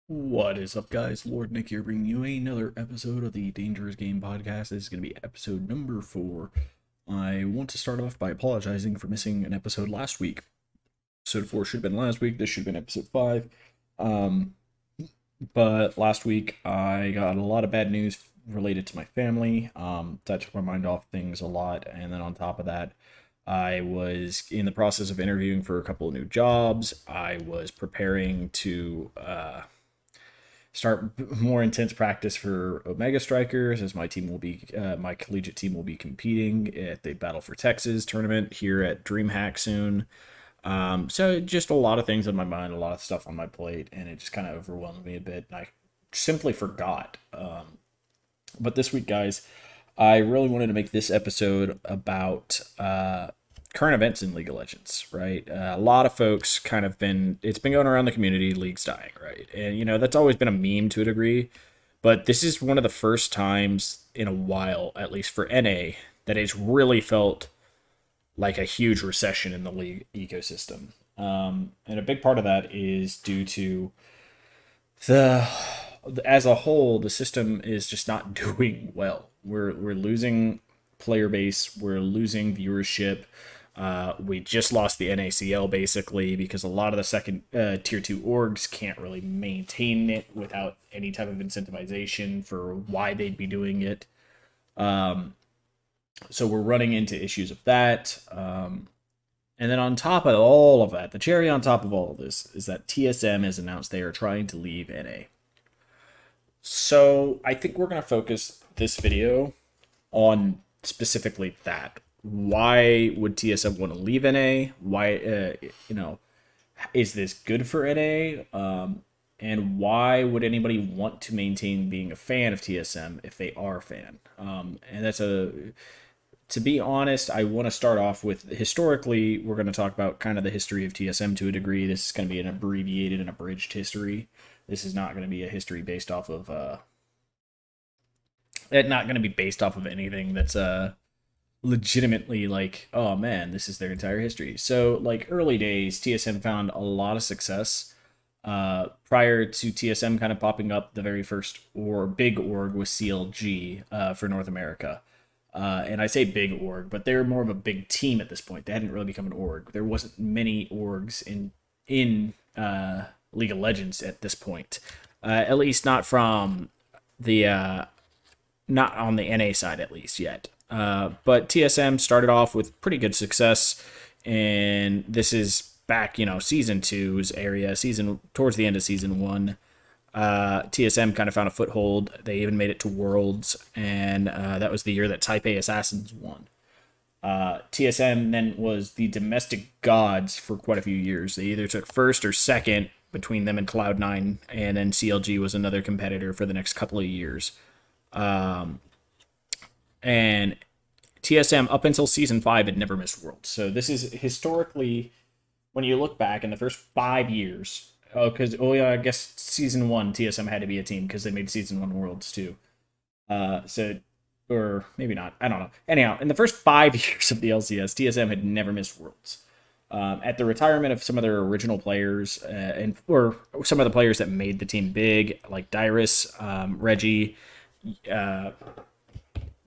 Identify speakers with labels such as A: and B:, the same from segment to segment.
A: What is up, guys? Lord Nick here, bringing you another episode of the Dangerous Game Podcast. This is going to be episode number 4. I want to start off by apologizing for missing an episode last week. Episode 4 should have been last week. This should have been episode 5. Um, but last week I got a lot of bad news related to my family. That took my mind off things a lot. And then on top of that, I was in the process of interviewing for a couple of new jobs. I was preparing to start more intense practice for Omega Strikers, as my collegiate team will be competing at the Battle for Texas tournament here at DreamHack soon. So just a lot of things on my mind, a lot of stuff on my plate, and it just kind of overwhelmed me a bit. And I simply forgot. But this week, guys, I really wanted to make this episode about current events in League of Legends, right? A lot of folks it's been going around the community, League's dying, right? And, that's always been a meme to a degree, but this is one of the first times in a while, at least for NA, that it's really felt like a huge recession in the League ecosystem. And a big part of that is due to as a whole, the system is just not doing well. We're losing player base, we're losing viewership. We just lost the NACL basically because a lot of the second tier 2 orgs can't really maintain it without any type of incentivization for why they'd be doing it. So we're running into issues of that. And then on top of all of that, the cherry on top of all of this is that TSM has announced they are trying to leave NA. So I think we're going to focus this video on specifically that. Why would TSM want to leave NA? Why, is this good for NA? And why would anybody want to maintain being a fan of TSM if they are a fan? To be honest, I want to start off with historically, we're going to talk about kind of the history of TSM to a degree. This is going to be an abbreviated and abridged history. This is not going to be a history based off of, not going to be based off of anything that's, legitimately like, oh man, this is their entire history. So like early days, TSM found a lot of success. Prior to TSM kind of popping up, the very first big org was CLG for North America. And I say big org, but they're more of a big team at this point. They hadn't really become an org. There wasn't many orgs in League of Legends at this point. At least not from the not on the NA side at least yet. But TSM started off with pretty good success, and this is back, season 2's area, towards the end of season 1. TSM kind of found a foothold. They even made it to Worlds, and that was the year that Taipei Assassins won. TSM then was the domestic gods for quite a few years. They either took first or second between them and Cloud9, and then CLG was another competitor for the next couple of years. And TSM, up until Season 5, had never missed Worlds. So this is historically, when you look back in the first 5 years, I guess Season 1, TSM had to be a team because they made Season 1 Worlds too. Or maybe not, I don't know. Anyhow, in the first 5 years of the LCS, TSM had never missed Worlds. At the retirement of some of their original players, or some of the players that made the team big, like Dyrus, Reggie,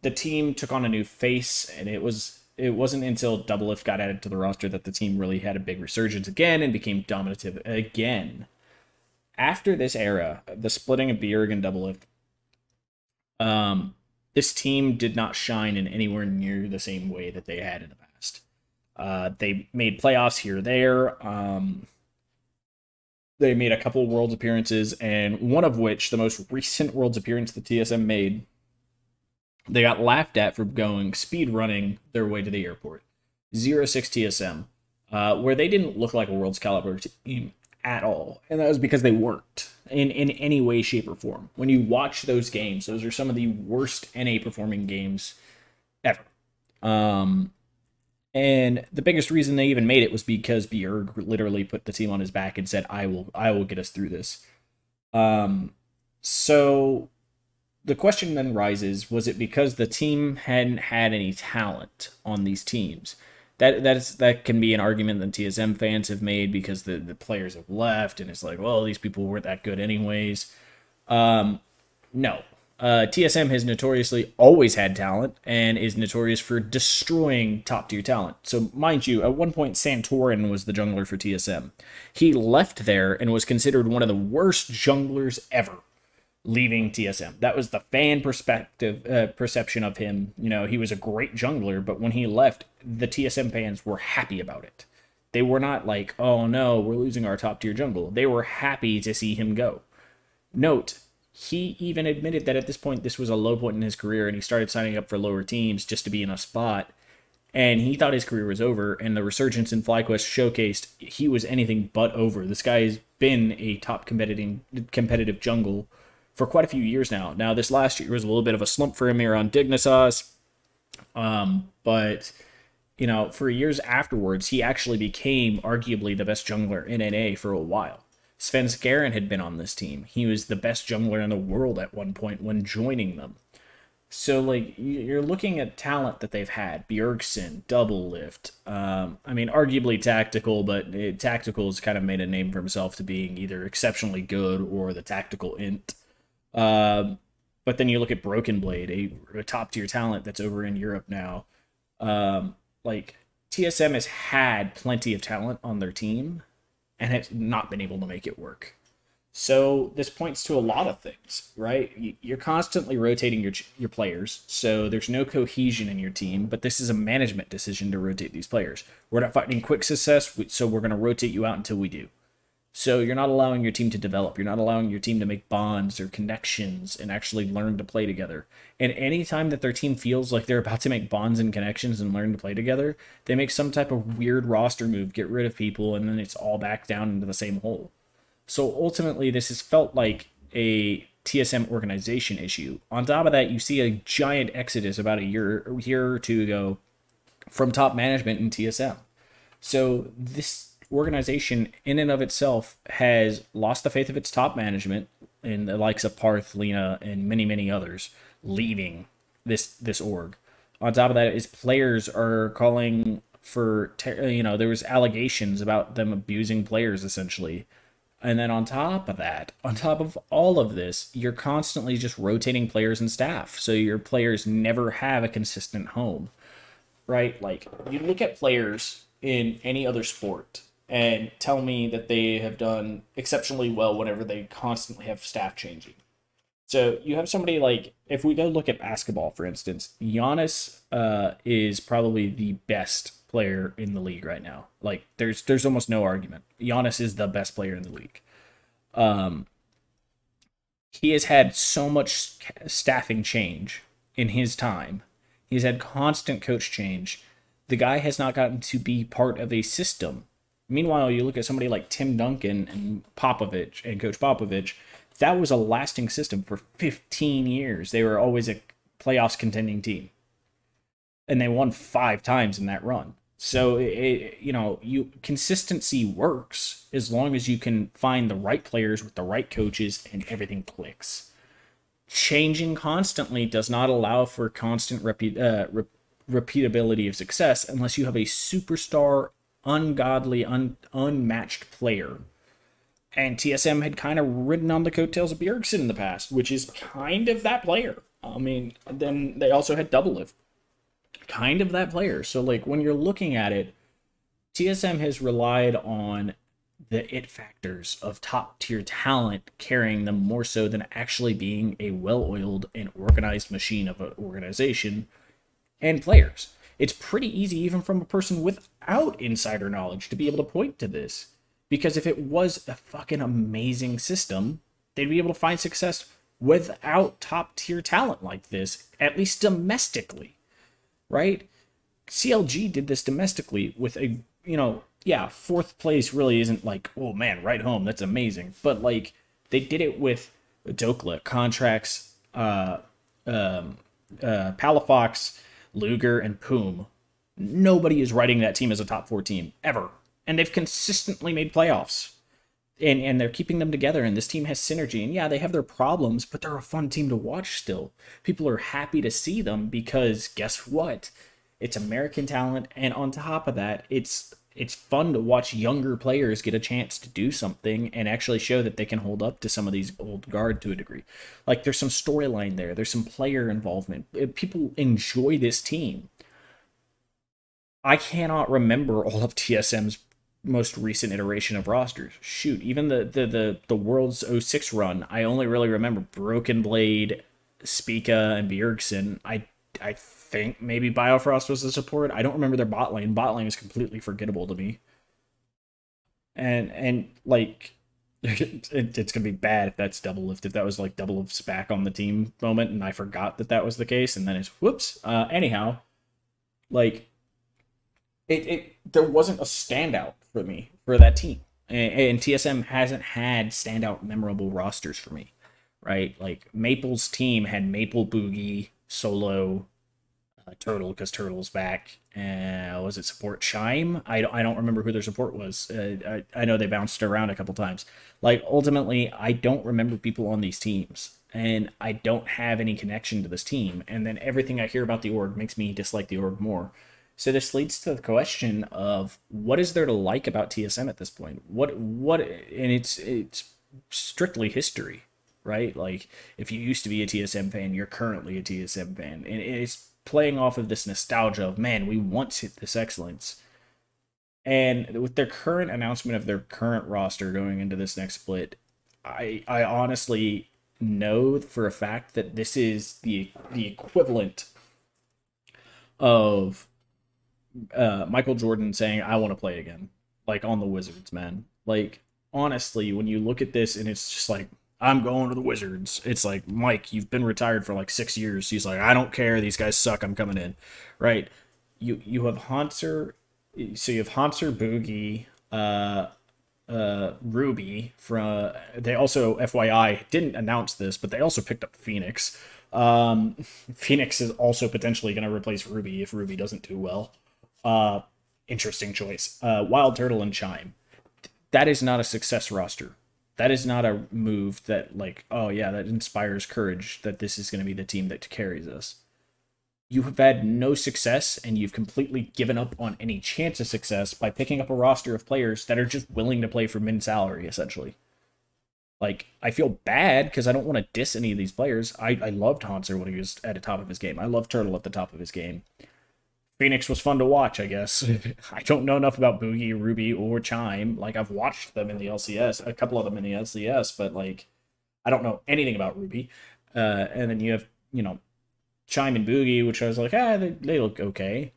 A: the team took on a new face, and it wasn't until Doublelift got added to the roster that the team really had a big resurgence again and became dominative again. After this era, the splitting of Bjerg and Doublelift, this team did not shine in anywhere near the same way that they had in the past. They made playoffs here or there. They made a couple Worlds appearances, and one of which, the most recent Worlds appearance that TSM made, they got laughed at for speed running their way to the airport. 0-6 TSM, where they didn't look like a Worlds caliber team at all. And that was because they weren't in any way, shape, or form. When you watch those games, those are some of the worst NA performing games ever. And the biggest reason they even made it was because Bjerg literally put the team on his back and said, I will get us through this. So the question then rises, was it because the team hadn't had any talent on these teams that can be an argument that TSM fans have made because the players have left, and it's like, well, these people weren't that good anyways. No. TSM has notoriously always had talent and is notorious for destroying top tier talent. So, mind you, at one point, Santorin was the jungler for TSM. He left there and was considered one of the worst junglers ever, leaving TSM. That was the fan perception of him. You know, he was a great jungler, but when he left, the TSM fans were happy about it. They were not like, oh no, we're losing our top tier jungle. They were happy to see him go. Note, he even admitted that at this point, this was a low point in his career, and he started signing up for lower teams just to be in a spot. And he thought his career was over, and the resurgence in FlyQuest showcased he was anything but over. This guy has been a top competitive jungle for quite a few years now. Now, this last year was a little bit of a slump for him here on Dignitas, but, you know, for years afterwards, he actually became arguably the best jungler in NA for a while. Svenskeren had been on this team. He was the best jungler in the world at one point when joining them. So, like, you're looking at talent that they've had. Bjergsen, Doublelift. I mean, arguably Tactical, but Tactical's kind of made a name for himself to being either exceptionally good or the tactical int. But then you look at Broken Blade, a top-tier talent that's over in Europe now. Like, TSM has had plenty of talent on their team and have not been able to make it work. So this points to a lot of things, right? You're constantly rotating your players, so there's no cohesion in your team, but this is a management decision to rotate these players. We're not finding quick success, so we're going to rotate you out until we do. So you're not allowing your team to develop. You're not allowing your team to make bonds or connections and actually learn to play together. And anytime that their team feels like they're about to make bonds and connections and learn to play together, they make some type of weird roster move, get rid of people, and then it's all back down into the same hole. So ultimately, this has felt like a TSM organization issue. On top of that, you see a giant exodus about a year or two ago from top management in TSM. So this organization in and of itself has lost the faith of its top management in the likes of Parth, Lena, and many, many others leaving this org. On top of that is players are calling for, there was allegations about them abusing players essentially. And then on top of that, on top of all of this, you're constantly just rotating players and staff. So your players never have a consistent home, right? Like, you look at players in any other sport and tell me that they have done exceptionally well whenever they constantly have staff changing. So you have somebody like, if we go look at basketball, for instance, Giannis is probably the best player in the league right now. Like, there's almost no argument. Giannis is the best player in the league. He has had so much staffing change in his time. He's had constant coach change. The guy has not gotten to be part of a system. Meanwhile, you look at somebody like Tim Duncan and Popovich and Coach Popovich, that was a lasting system for 15 years. They were always a playoffs contending team. And they won 5 times in that run. So, consistency works as long as you can find the right players with the right coaches and everything clicks. Changing constantly does not allow for constant repeatability of success unless you have a superstar, ungodly, unmatched player. And TSM had kind of ridden on the coattails of Bjergsen in the past, which is kind of that player. I mean, then they also had Doublelift. Kind of that player. So, like, when you're looking at it, TSM has relied on the it factors of top-tier talent carrying them more so than actually being a well-oiled and organized machine of an organization and players. It's pretty easy, even from a person without insider knowledge, to be able to point to this. Because if it was a fucking amazing system, they'd be able to find success without top-tier talent like this, at least domestically. Right? CLG did this domestically with a, fourth place really isn't like, oh man, right home, that's amazing. But like, they did it with Dokla, Contracts, Palafox, Luger, and Poom. Nobody is writing that team as a top 4 team, ever. And they've consistently made playoffs. And they're keeping them together, and this team has synergy. And yeah, they have their problems, but they're a fun team to watch still. People are happy to see them because guess what? it's American talent, and on top of that, it's fun to watch younger players get a chance to do something and actually show that they can hold up to some of these old guard to a degree. Like there's some storyline there, there's some player involvement. People enjoy this team. I cannot remember all of TSM's most recent iteration of rosters. Shoot, even the World's '06 run, I only really remember Broken Blade, Spica, and Bjergsen. I think maybe Biofrost was the support. I don't remember their bot lane. Bot lane is completely forgettable to me. And like it's gonna be bad if that's Doublelift. If that was like Doublelift's back on the team moment, and I forgot that that was the case, and then it's whoops. Anyhow, like it there wasn't a standout for me for that team, and TSM hasn't had standout memorable rosters for me, right? Like Maple's team had Maple, Boogie, Solo, Turtle, because Turtle's back. Was it support Chime? I don't remember who their support was. I know they bounced around a couple times. Like ultimately, I don't remember people on these teams, and I don't have any connection to this team. And then everything I hear about the org makes me dislike the org more. So this leads to the question of what is there to like about TSM at this point? And it's strictly history, right? Like if you used to be a TSM fan, you're currently a TSM fan, and it's playing off of this nostalgia of, man, we want this excellence. And with their current announcement of their current roster going into this next split, I honestly know for a fact that this is the equivalent of Michael Jordan saying, I want to play again, like on the Wizards, man. Like, honestly, when you look at this and it's just like, I'm going to the Wizards. It's like, Mike, you've been retired for like 6 years. He's like, I don't care. These guys suck. I'm coming in. Right? You have Hauntzer. So you have Hauntzer, Boogie, Ruby. They also, FYI, didn't announce this, but they also picked up Phoenix. Phoenix is also potentially going to replace Ruby if Ruby doesn't do well. Interesting choice. Wild Turtle and Chime. That is not a success roster. That is not a move that, like, oh yeah, that inspires courage that this is going to be the team that carries us. You have had no success, and you've completely given up on any chance of success by picking up a roster of players that are just willing to play for min salary, essentially. Like, I feel bad because I don't want to diss any of these players. I loved Hauntzer when he was at the top of his game. I love Turtle at the top of his game. Phoenix was fun to watch, I guess. I don't know enough about Boogie, Ruby, or Chime. Like, I've watched them in the LCS, a couple of them in the LCS, but, like, I don't know anything about Ruby. And then you have, Chime and Boogie, which I was like, they look okay.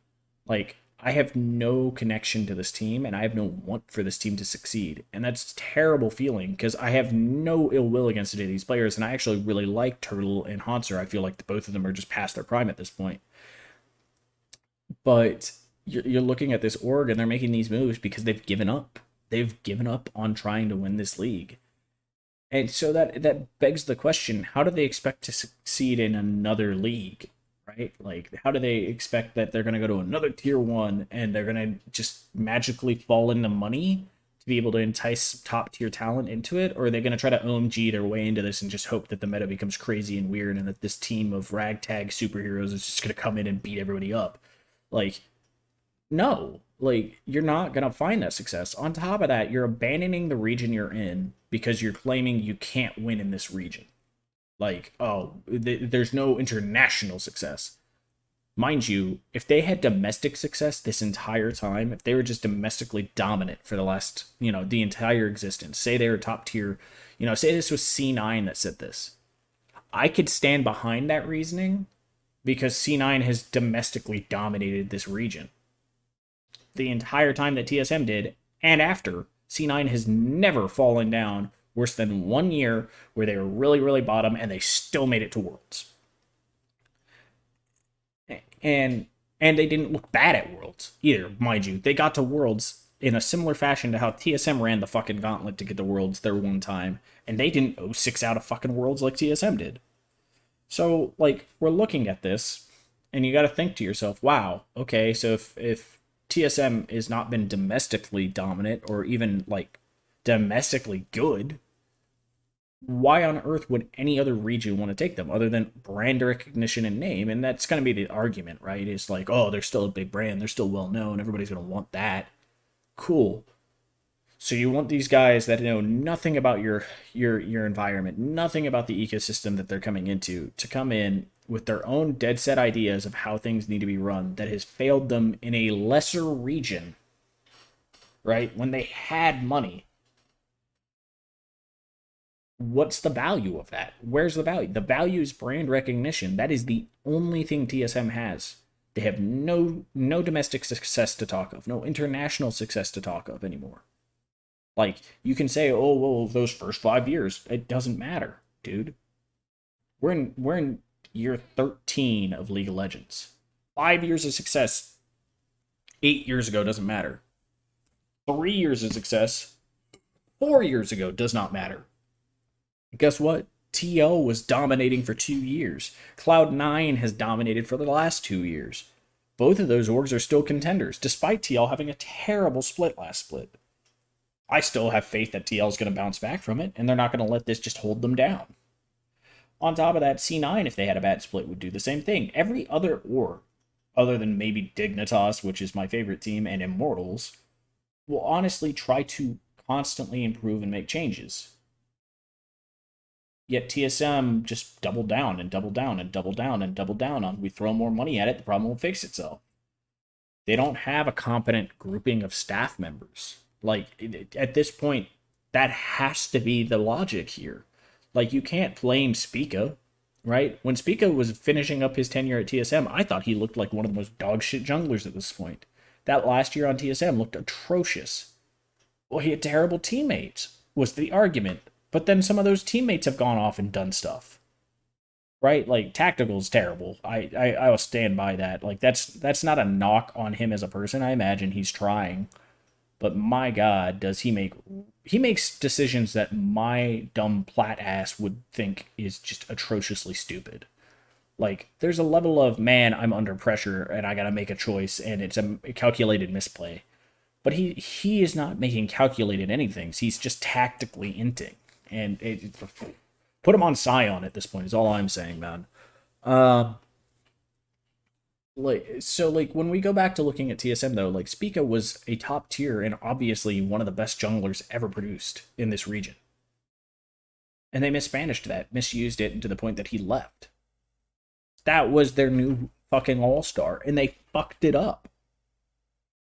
A: Like, I have no connection to this team, and I have no want for this team to succeed. And that's a terrible feeling, because I have no ill will against any of these players, and I actually really like Turtle and Hauntzer. I feel like both of them are just past their prime at this point. But you're looking at this org, and they're making these moves because they've given up. They've given up on trying to win this league. And so that begs the question, how do they expect to succeed in another league, right? Like, how do they expect that they're going to go to another tier 1 and they're going to just magically fall into money to be able to entice top tier talent into it? Or are they going to try to OMG their way into this and just hope that the meta becomes crazy and weird and that this team of ragtag superheroes is just going to come in and beat everybody up? Like, no. Like, you're not going to find that success. On top of that, you're abandoning the region you're in because you're claiming you can't win in this region. Like, oh, there's no international success. Mind you, if they had domestic success this entire time, if they were just domestically dominant for the last, the entire existence, say they were top tier, say this was C9 that said this, I could stand behind that reasoning because C9 has domestically dominated this region. The entire time that TSM did, and after, C9 has never fallen down worse than 1 year where they were really, really bottom and they still made it to Worlds. And they didn't look bad at Worlds either, mind you. They got to Worlds in a similar fashion to how TSM ran the fucking gauntlet to get to Worlds their one time, and they didn't 06 out of fucking Worlds like TSM did. So, like, we're looking at this, and you got to think to yourself, wow, okay, so if TSM has not been domestically dominant or even, like, domestically good, why on earth would any other region want to take them other than brand recognition and name? And that's going to be the argument, right? It's like, oh, they're still a big brand. They're still well known. Everybody's going to want that. Cool. So you want these guys that know nothing about your environment, nothing about the ecosystem that they're coming into, to come in with their own dead set ideas of how things need to be run that has failed them in a lesser region, right? When they had money. What's the value of that? Where's the value? The value is brand recognition. That is the only thing TSM has. They have no domestic success to talk of, no international success to talk of anymore. Like, you can say, oh, well, those first 5 years, it doesn't matter, dude. We're in year 13 of League of Legends. 5 years of success 8 years ago doesn't matter. 3 years of success 4 years ago does not matter. Guess what? TL was dominating for 2 years. Cloud9 has dominated for the last 2 years. Both of those orgs are still contenders, despite TL having a terrible split last split. I still have faith that TL is going to bounce back from it, and they're not going to let this just hold them down. On top of that, C9, if they had a bad split, would do the same thing. Every other org, other than maybe Dignitas, which is my favorite team, and Immortals, will honestly try to constantly improve and make changes. Yet TSM just doubled down and doubled down and doubled down and doubled down on, we throw more money at it, the problem will fix itself. They don't have a competent grouping of staff members. Like, at this point, that has to be the logic here. Like, you can't blame Spica, right? When Spica was finishing up his tenure at TSM, I thought he looked like one of the most dog shit junglers at this point. That last year on TSM looked atrocious. Well, he had terrible teammates, was the argument. But then some of those teammates have gone off and done stuff, right? Like, Tactical's terrible. I will stand by that. Like, that's not a knock on him as a person. I imagine he's trying, but my God, does he makes decisions that my dumb plat ass would think is just atrociously stupid. Like, there's a level of, man, I'm under pressure and I gotta make a choice, and it's a calculated misplay. But he is not making calculated anything. He's just tactically inting. And put him on Sion at this point is all I'm saying, man. Like when we go back to looking at TSM though, like Spica was a top tier and obviously one of the best junglers ever produced in this region. And they mismanaged that, misused it to the point that he left. That was their new fucking all-star, and they fucked it up.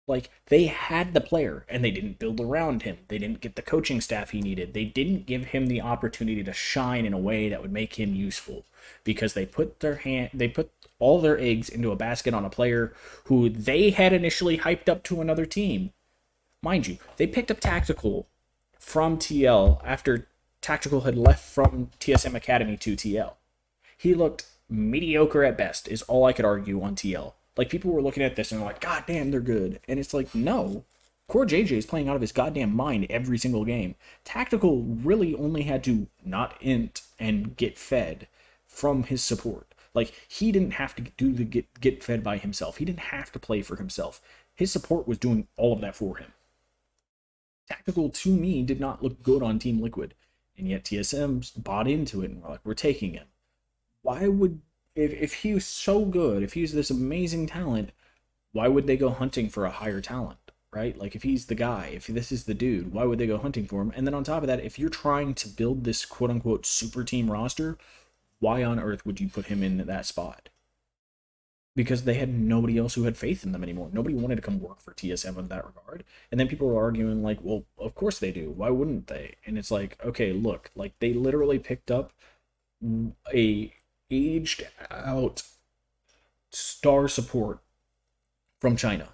A: Like, they had the player, and they didn't build around him. They didn't get the coaching staff he needed. They didn't give him the opportunity to shine in a way that would make him useful. Because they put all their eggs into a basket on a player who they had initially hyped up to another team. Mind you, they picked up Tactical from TL after Tactical had left from TSM Academy to TL. He looked mediocre at best, is all I could argue on TL. Like, people were looking at this and they're like, God damn, they're good. And it's like, no. Core JJ is playing out of his goddamn mind every single game. Tactical really only had to not int and get fed from his support. Like, he didn't have to do the get fed by himself. He didn't have to play for himself. His support was doing all of that for him. Tactical, to me, did not look good on Team Liquid. And yet TSM bought into it and were like, we're taking him. Why would... If he was so good, if he's this amazing talent, why would they go hunting for a higher talent, right? Like, if he's the guy, if this is the dude, why would they go hunting for him? And then on top of that, if you're trying to build this quote-unquote super team roster, why on earth would you put him in that spot? Because they had nobody else who had faith in them anymore. Nobody wanted to come work for TSM in that regard. And then people were arguing like, well, of course they do. Why wouldn't they? And it's like, okay, look, like, they literally picked up a aged out star support from China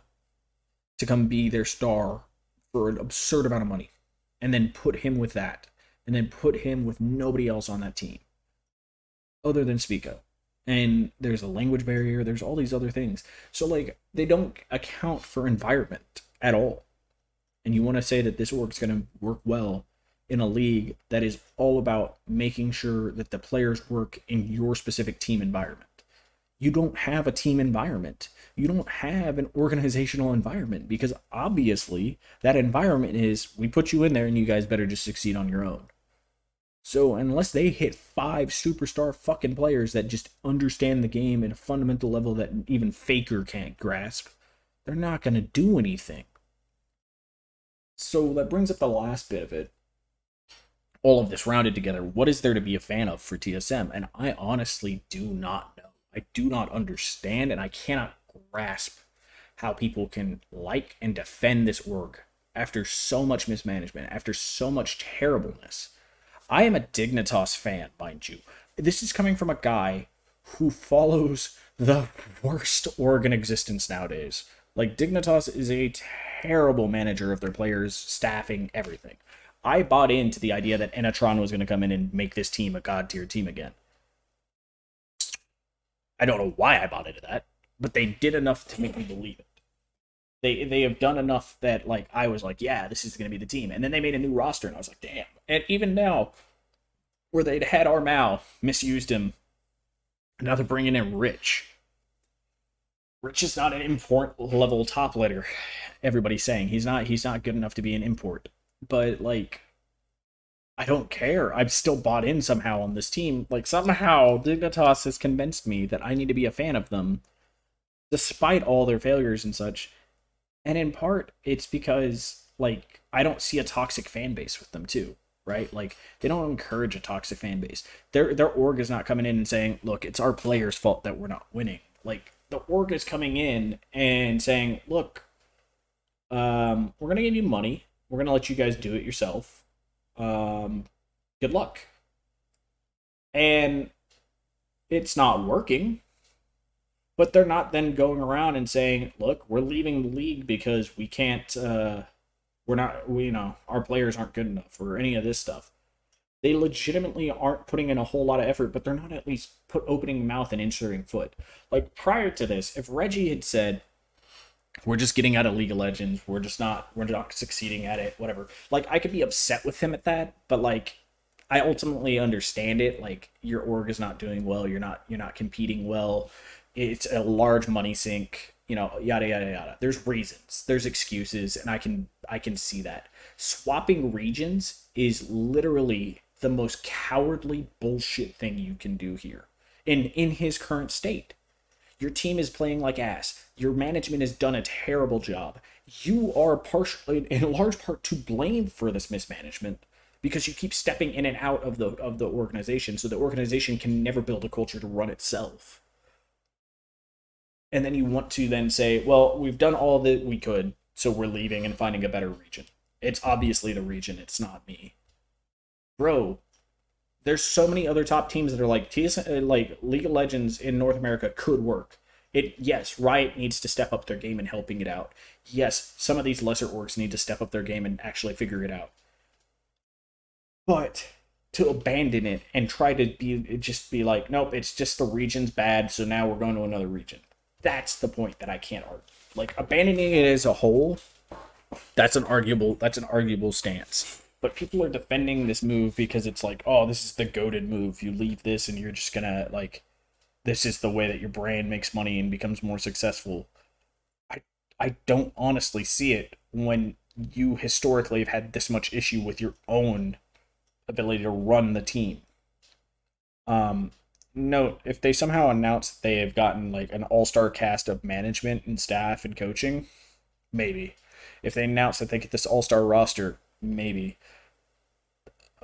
A: to come be their star for an absurd amount of money, and then put him with that, and then put him with nobody else on that team other than Spica. And there's a language barrier, there's all these other things. So, like, they don't account for environment at all. And you want to say that this org's going to work well in a league that is all about making sure that the players work in your specific team environment. You don't have a team environment. You don't have an organizational environment, because obviously that environment is, we put you in there and you guys better just succeed on your own. So unless they hit 5 superstar fucking players that just understand the game at a fundamental level that even Faker can't grasp, they're not going to do anything. So that brings up the last bit of it. All of this rounded together, what is there to be a fan of for TSM? And I honestly do not know. I do not understand, and I cannot grasp how people can like and defend this org after so much mismanagement, after so much terribleness. I am a Dignitas fan, mind you. This is coming from a guy who follows the worst org in existence nowadays. Like, Dignitas is a terrible manager of their players, staffing, everything. I bought into the idea that Enatron was going to come in and make this team a god tier team again. I don't know why I bought into that, but they did enough to make me believe it. They have done enough that, like, I was like, yeah, this is going to be the team. And then they made a new roster, and I was like, damn. And even now, where they'd had Armao, misused him, now they're bringing in Rich. Rich is not an import level top laner. Everybody's saying he's not good enough to be an import. But, like, I don't care. I've still bought in somehow on this team. Like, somehow Dignitas has convinced me that I need to be a fan of them, despite all their failures and such. And in part, it's because, like, I don't see a toxic fan base with them too, right? Like, they don't encourage a toxic fan base. Their org is not coming in and saying, look, it's our players' fault that we're not winning. Like, the org is coming in and saying, look, we're going to give you money. We're going to let you guys do it yourself. Good luck. And it's not working. But they're not then going around and saying, look, we're leaving the league because we can't, our players aren't good enough or any of this stuff. They legitimately aren't putting in a whole lot of effort, but they're not at least opening mouth and inserting foot. Like, prior to this, if Reggie had said, we're just getting out of League of Legends, we're not succeeding at it, whatever. Like, I could be upset with him at that, but, like, I ultimately understand it. Like, your org is not doing well, you're not competing well. It's a large money sink, yada yada yada. There's reasons, there's excuses, and I can see that. Swapping regions is literally the most cowardly bullshit thing you can do here. In his current state, your team is playing like ass. Your management has done a terrible job. You are partially, in large part, to blame for this mismanagement because you keep stepping in and out of the organization, so the organization can never build a culture to run itself. And then you want to then say, well, we've done all that we could, so we're leaving and finding a better region. It's obviously the region, it's not me. Bro, there's so many other top teams that are like, like League of Legends in North America could work. Yes, Riot needs to step up their game in helping it out. Yes, some of these lesser orgs need to step up their game and actually figure it out. But to abandon it and try to be like, nope, it's just the region's bad, so now we're going to another region. That's the point that I can't argue. Like, abandoning it as a whole, that's an arguable stance. But people are defending this move because it's like, oh, this is the goated move. You leave this and you're just gonna, like, this is the way that your brand makes money and becomes more successful. I don't honestly see it when you historically have had this much issue with your own ability to run the team. Note, if they somehow announce that they have gotten like an all-star cast of management and staff and coaching, maybe. If they announce that they get this all-star roster, maybe.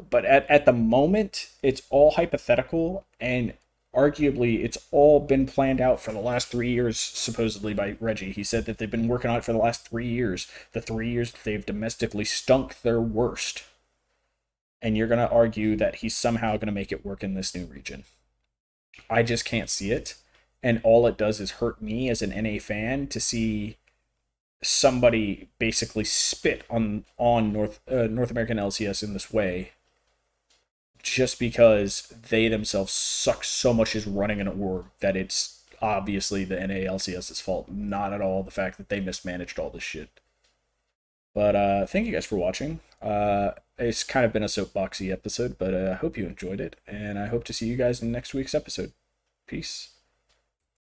A: But at the moment, it's all hypothetical, and arguably it's all been planned out for the last 3 years, supposedly by Reggie. He said that they've been working on it for the last 3 years. The 3 years that they've domestically stunk their worst. And you're going to argue that he's somehow going to make it work in this new region. I just can't see it, and all it does is hurt me as an NA fan to see somebody basically spit on North American LCS in this way, just because they themselves suck so much as running an org that it's obviously the NA LCS's fault, not at all the fact that they mismanaged all this shit. But thank you guys for watching. It's kind of been a soapboxy episode, but I hope you enjoyed it, and I hope to see you guys in next week's episode. Peace.